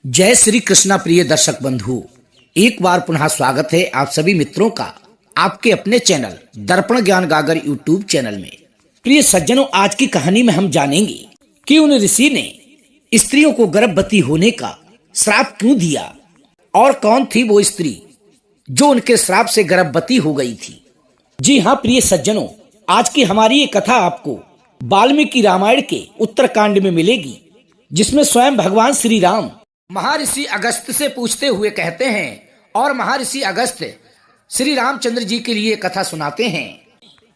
जय श्री कृष्णा प्रिय दर्शक बंधु, एक बार पुनः स्वागत है आप सभी मित्रों का आपके अपने चैनल दर्पण ज्ञान गागर यूट्यूब चैनल में। प्रिय सज्जनों, आज की कहानी में हम जानेंगे कि उन ऋषि ने स्त्रियों को गर्भवती होने का श्राप क्यों दिया और कौन थी वो स्त्री जो उनके श्राप से गर्भवती हो गई थी। जी हाँ प्रिय सज्जनों, आज की हमारी ये कथा आपको वाल्मीकि रामायण के उत्तरकांड में मिलेगी, जिसमें स्वयं भगवान श्री राम महर्षि अगस्त्य से पूछते हुए कहते हैं और महर्षि अगस्त्य श्री रामचंद्र जी के लिए कथा सुनाते हैं।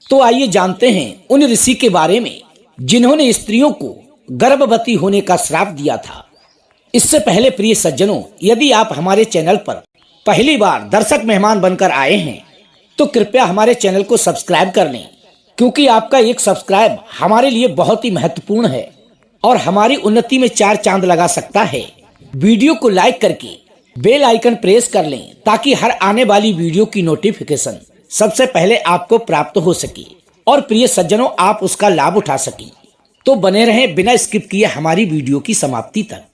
तो आइए जानते हैं उन ऋषि के बारे में जिन्होंने स्त्रियों को गर्भवती होने का श्राप दिया था। इससे पहले प्रिय सज्जनों, यदि आप हमारे चैनल पर पहली बार दर्शक मेहमान बनकर आए हैं तो कृपया हमारे चैनल को सब्सक्राइब कर लें, क्योंकि आपका एक सब्सक्राइब हमारे लिए बहुत ही महत्वपूर्ण है और हमारी उन्नति में 4 चांद लगा सकता है। वीडियो को लाइक करके बेल आइकन प्रेस कर लें ताकि हर आने वाली वीडियो की नोटिफिकेशन सबसे पहले आपको प्राप्त हो सके और प्रिय सज्जनों आप उसका लाभ उठा सकें। तो बने रहें बिना स्किप किए हमारी वीडियो की समाप्ति तक।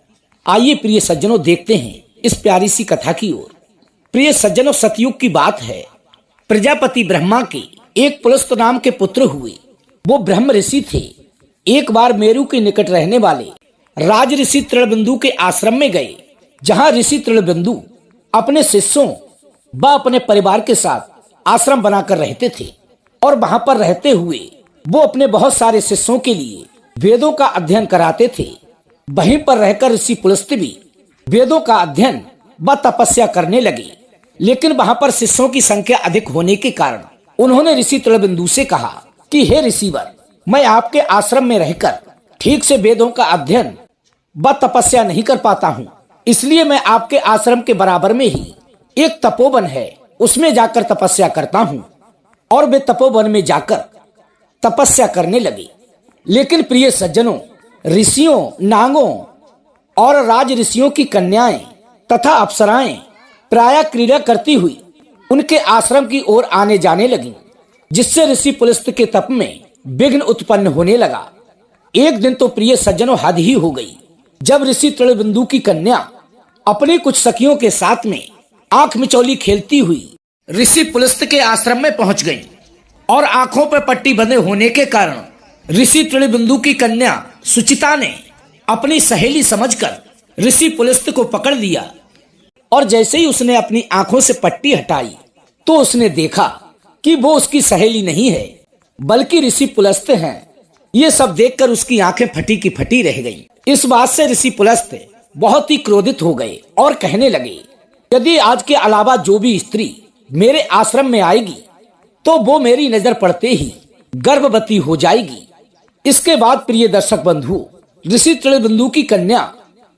आइए प्रिय सज्जनों देखते हैं इस प्यारी सी कथा की ओर। प्रिय सज्जनों, सतयुग की बात है। प्रजापति ब्रह्मा के एक पुलस्त नाम के पुत्र हुए। वो ब्रह्म ऋषि थे। एक बार मेरु के निकट रहने वाले राज ऋषि तृणबिंदु के आश्रम में गए, जहां ऋषि तृणबिंदु अपने शिष्यों व अपने परिवार के साथ आश्रम बनाकर रहते थे और वहां पर रहते हुए वो अपने बहुत सारे शिष्यों के लिए वेदों का अध्ययन कराते थे। वहीं पर रहकर ऋषि पुलस्त भी वेदों का अध्ययन व तपस्या करने लगे, लेकिन वहां पर शिष्यों की संख्या अधिक होने के कारण उन्होंने ऋषि तृणबिंदु से कहा कि हे ऋषिवर, मैं आपके आश्रम में रहकर ठीक से वेदों का अध्ययन व तपस्या नहीं कर पाता हूँ, इसलिए मैं आपके आश्रम के बराबर में ही एक तपोवन है उसमें जाकर तपस्या करता हूँ। और वे तपोवन में जाकर तपस्या करने लगे। लेकिन प्रिय सज्जनों, ऋषियों, नागों और राज ऋषियों की कन्याएं तथा अप्सराएं प्रायः क्रीड़ा करती हुई उनके आश्रम की ओर आने जाने लगी, जिससे ऋषि पुलस्त के तप में विघ्न उत्पन्न होने लगा। एक दिन तो प्रिय सज्जनों हद ही हो गई, जब ऋषि तृणबिंदु की कन्या अपनी कुछ सखियों के साथ में आंख मिचौली खेलती हुई ऋषि पुलस्त के आश्रम में पहुंच गई और आंखों पर पट्टी बंधे होने के कारण ऋषि तृणबिंदु की कन्या सुचिता ने अपनी सहेली समझकर ऋषि पुलस्त को पकड़ लिया। और जैसे ही उसने अपनी आंखों से पट्टी हटाई तो उसने देखा कि वो उसकी सहेली नहीं है बल्कि ऋषि पुलस्त हैं। ये सब देखकर उसकी आंखें फटी की फटी रह गईं। इस बात से ऋषि पुलस्त बहुत ही क्रोधित हो गए और कहने लगे, यदि आज के अलावा जो भी स्त्री मेरे आश्रम में आएगी तो वो मेरी नजर पड़ते ही गर्भवती हो जाएगी। इसके बाद प्रिय दर्शक बंधु, ऋषि तृणबिंदु की कन्या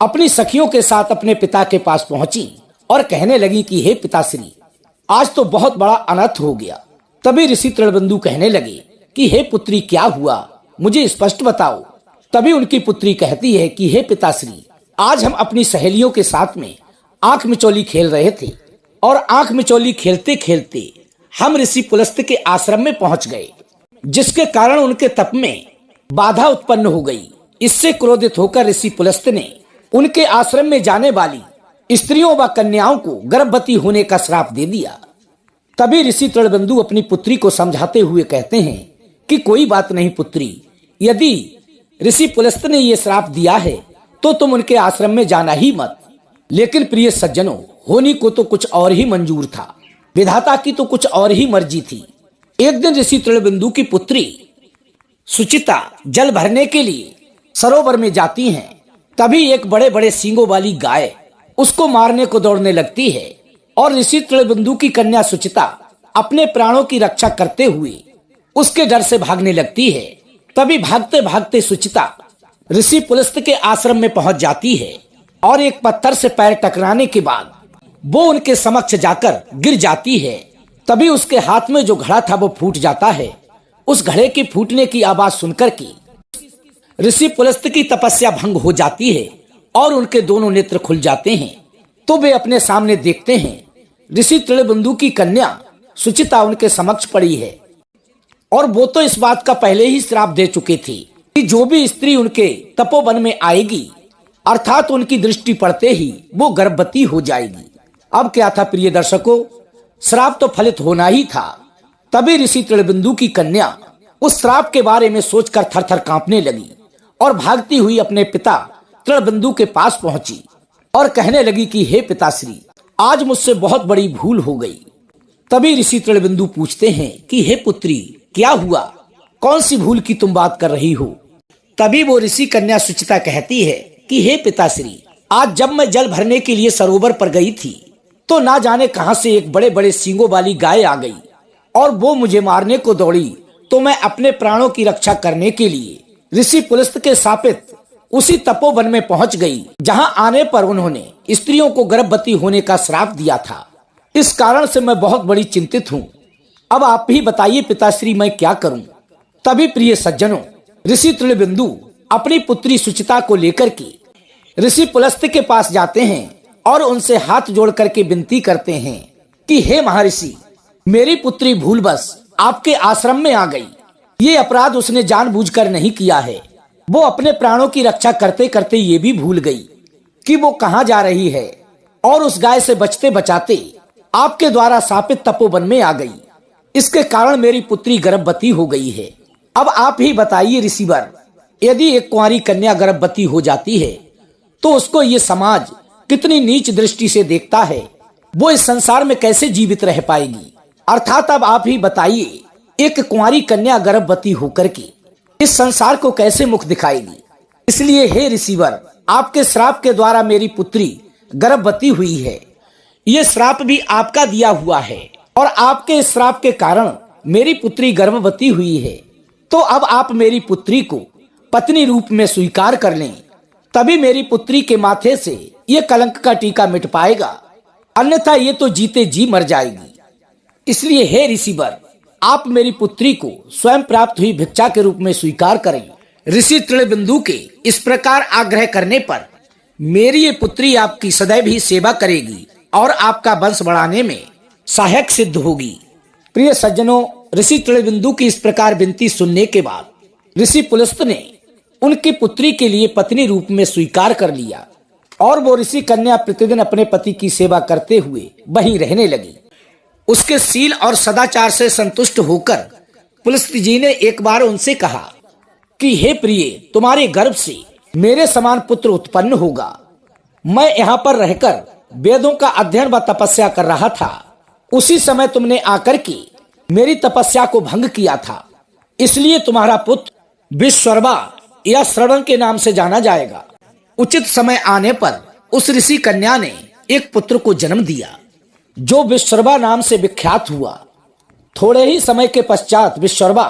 अपनी सखियों के साथ अपने पिता के पास पहुंची और कहने लगी कि हे पिताश्री, आज तो बहुत बड़ा अनर्थ हो गया। तभी ऋषि तृणबिंदु कहने लगे कि हे पुत्री, क्या हुआ, मुझे स्पष्ट बताओ। तभी उनकी पुत्री कहती है कि हे पिताश्री, आज हम अपनी सहेलियों के साथ में आंख मिचौली खेल रहे थे और आंख मिचौली खेलते खेलते हम ऋषि पुलस्त के आश्रम में पहुंच गए, जिसके कारण उनके तप में बाधा उत्पन्न हो गई। इससे क्रोधित होकर ऋषि पुलस्त ने उनके आश्रम में जाने वाली स्त्रियों व कन्याओं को गर्भवती होने का श्राप दे दिया। तभी ऋषि तृणबिंदु अपनी पुत्री को समझाते हुए कहते हैं कि कोई बात नहीं पुत्री, यदि ऋषि पुलस्त ने ये श्राप दिया है तो तुम उनके आश्रम में जाना ही मत। लेकिन प्रिय सज्जनों, होनी को तो कुछ और ही मंजूर था, विधाता की तो कुछ और ही मर्जी थी। एक दिन ऋषि तृणबिंदु की पुत्री सुचिता जल भरने के लिए सरोवर में जाती हैं। तभी एक बड़े बड़े सींगों वाली गाय उसको मारने को दौड़ने लगती है और ऋषि तृणबिंदु की कन्या सुचिता अपने प्राणों की रक्षा करते हुए उसके डर से भागने लगती है। तभी भागते भागते सुचिता ऋषि पुलस्त के आश्रम में पहुंच जाती है और एक पत्थर से पैर टकराने के बाद वो उनके समक्ष जाकर गिर जाती है। तभी उसके हाथ में जो घड़ा था वो फूट जाता है। उस घड़े के फूटने की आवाज सुनकर के ऋषि पुलस्त की तपस्या भंग हो जाती है और उनके दोनों नेत्र खुल जाते हैं। तो वे अपने सामने देखते हैं ऋषि तृणबिंदु की कन्या सुचिता उनके समक्ष पड़ी है और वो तो इस बात का पहले ही श्राप दे चुके थे कि जो भी स्त्री उनके तपोवन में आएगी अर्थात उनकी दृष्टि पड़ते ही वो गर्भवती हो जाएगी। अब क्या था प्रिय दर्शकों, श्राप तो फलित होना ही था। तभी ऋषि तृणबिंदु की कन्या उस श्राप के बारे में सोचकर थर थर कांपने लगी और भागती हुई अपने पिता तृणबिंदु के पास पहुंची और कहने लगी कि हे पिताश्री, आज मुझसे बहुत बड़ी भूल हो गई। तभी ऋषि तृणबिंदु पूछते हैं कि हे पुत्री, क्या हुआ, कौन सी भूल की तुम बात कर रही हो। तभी वो ऋषि कन्या सुचिता कहती है कि हे पिताश्री, आज जब मैं जल भरने के लिए सरोवर पर गई थी तो ना जाने कहां से एक बड़े बड़े सींगों वाली गाय आ गई और वो मुझे मारने को दौड़ी। तो मैं अपने प्राणों की रक्षा करने के लिए ऋषि पुलस्त के सापित उसी तपोवन में पहुंच गई, जहां आने पर उन्होंने स्त्रियों को गर्भवती होने का श्राप दिया था। इस कारण से मैं बहुत बड़ी चिंतित हूँ। अब आप ही बताइए पिताश्री, मैं क्या करूं। तभी प्रिय सज्जनों, ऋषि तृणबिंदु अपनी पुत्री सुचिता को लेकर के ऋषि पुलस्त के पास जाते हैं और उनसे हाथ जोड़ करके विनती करते हैं कि हे महर्षि, मेरी पुत्री भूलवश आपके आश्रम में आ गई। ये अपराध उसने जानबूझकर नहीं किया है। वो अपने प्राणों की रक्षा करते करते ये भी भूल गई कि वो कहाँ जा रही है और उस गाय से बचते बचाते आपके द्वारा शापित तपोवन में आ गई। इसके कारण मेरी पुत्री गर्भवती हो गई है। अब आप ही बताइए ऋषिवर, यदि एक कुंवारी कन्या गर्भवती हो जाती है तो उसको ये समाज कितनी नीच दृष्टि से देखता है, वो इस संसार में कैसे जीवित रह पाएगी। अर्थात अब आप ही बताइए, एक कुंवारी कन्या गर्भवती होकर के इस संसार को कैसे मुख दिखाएगी। इसलिए हे ऋषिवर, आपके श्राप के द्वारा मेरी पुत्री गर्भवती हुई है। ये श्राप भी आपका दिया हुआ है और आपके इस श्राप के कारण मेरी पुत्री गर्भवती हुई है। तो अब आप मेरी पुत्री को पत्नी रूप में स्वीकार कर लें, तभी मेरी पुत्री के माथे से ये कलंक का टीका मिट पाएगा, अन्यथा ये तो जीते जी मर जाएगी। इसलिए हे ऋषिवर, आप मेरी पुत्री को स्वयं प्राप्त हुई भिक्षा के रूप में स्वीकार करें। ऋषि तृणबिंदु के इस प्रकार आग्रह करने पर मेरी ये पुत्री आपकी सदैव ही सेवा करेगी और आपका वंश बढ़ाने में सहायक सिद्ध होगी। प्रिय सज्जनों, ऋषि तृणबिंदु की इस प्रकार विनती सुनने के बाद ऋषि पुलस्त ने उनकी पुत्री के लिए पत्नी रूप में स्वीकार कर लिया और वो ऋषि कन्या प्रतिदिन अपने पति की सेवा करते हुए वहीं रहने लगी। उसके शील और सदाचार से संतुष्ट होकर पुलस्त जी ने एक बार उनसे कहा कि हे प्रिय, तुम्हारे गर्भ से मेरे समान पुत्र उत्पन्न होगा। मैं यहाँ पर रहकर वेदों का अध्ययन व तपस्या कर रहा था, उसी समय तुमने आकर के मेरी तपस्या को भंग किया था। इसलिए तुम्हारा पुत्र विश्वकर्मा या श्रवण के नाम से जाना जाएगा। उचित समय आने पर उस ऋषि कन्या ने एक पुत्र को जन्म दिया जो विश्वकर्मा नाम से विख्यात हुआ। थोड़े ही समय के पश्चात विश्वकर्मा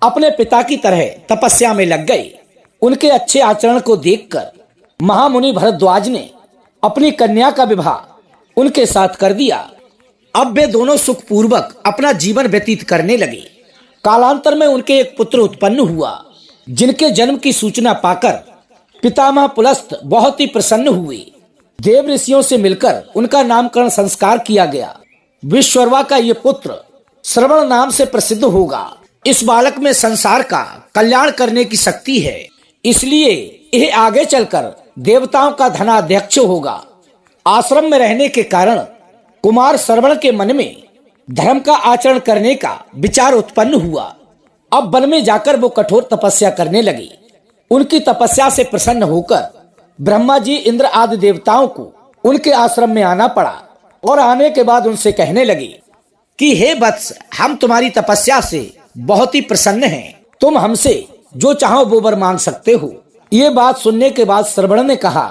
अपने पिता की तरह तपस्या में लग गए। उनके अच्छे आचरण को देखकर महामुनि भरद्वाज ने अपनी कन्या का विवाह उनके साथ कर दिया। अब वे दोनों सुखपूर्वक अपना जीवन व्यतीत करने लगे। कालांतर में उनके एक पुत्र उत्पन्न हुआ, जिनके जन्म की सूचना पाकर पितामह पुलस्त बहुत ही प्रसन्न हुए। देव ऋषियों से मिलकर उनका नामकरण संस्कार किया गया। विश्वकर्मा का ये पुत्र श्रवण नाम से प्रसिद्ध होगा। इस बालक में संसार का कल्याण करने की शक्ति है, इसलिए यह आगे चलकर देवताओं का धनाध्यक्ष होगा। आश्रम में रहने के कारण कुमार श्रवण के मन में धर्म का आचरण करने का विचार उत्पन्न हुआ। अब वन में जाकर वो कठोर तपस्या करने लगे। उनकी तपस्या से प्रसन्न होकर ब्रह्मा जी, इंद्र आदि देवताओं को उनके आश्रम में आना पड़ा और आने के बाद उनसे कहने लगे कि हे वत्स, हम तुम्हारी तपस्या से बहुत ही प्रसन्न हैं। तुम हमसे जो चाहो वो वर मांग सकते हो। ये बात सुनने के बाद श्रवण ने कहा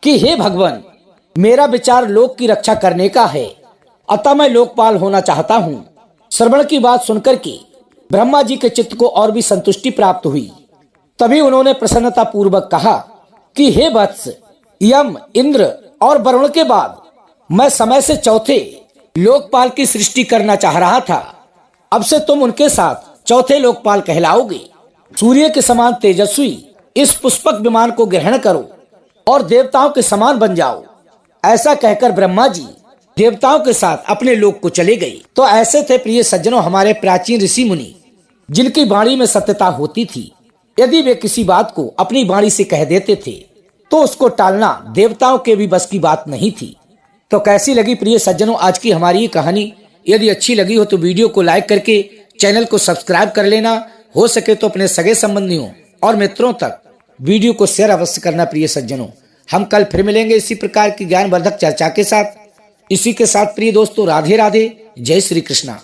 कि हे भगवान, मेरा विचार लोक की रक्षा करने का है, अतः मैं लोकपाल होना चाहता हूँ। श्रवण की बात सुनकर के ब्रह्मा जी के चित्त को और भी संतुष्टि प्राप्त हुई। तभी उन्होंने प्रसन्नता पूर्वक कहा कि हे वत्स, यम, इंद्र और वरुण के बाद मैं समय से चौथे लोकपाल की सृष्टि करना चाह रहा था। अब से तुम उनके साथ चौथे लोकपाल कहलाओगे। सूर्य के समान तेजस्वी इस पुष्पक विमान को ग्रहण करो और देवताओं के समान बन जाओ। ऐसा कहकर ब्रह्मा जी देवताओं के साथ अपने लोक को चले गए। तो ऐसे थे प्रिय सज्जनों हमारे प्राचीन ऋषि मुनि, जिनकी वाणी में सत्यता होती थी। यदि वे किसी बात को अपनी वाणी से कह देते थे तो उसको टालना देवताओं के भी बस की बात नहीं थी। तो कैसी लगी प्रिय सज्जनों आज की हमारी ये कहानी? यदि अच्छी लगी हो तो वीडियो को लाइक करके चैनल को सब्सक्राइब कर लेना। हो सके तो अपने सगे संबंधियों और मित्रों तक वीडियो को शेयर अवश्य करना। प्रिय सज्जनों, हम कल फिर मिलेंगे इसी प्रकार की ज्ञानवर्धक चर्चा के साथ। इसी के साथ प्रिय दोस्तों, राधे राधे, जय श्री कृष्णा।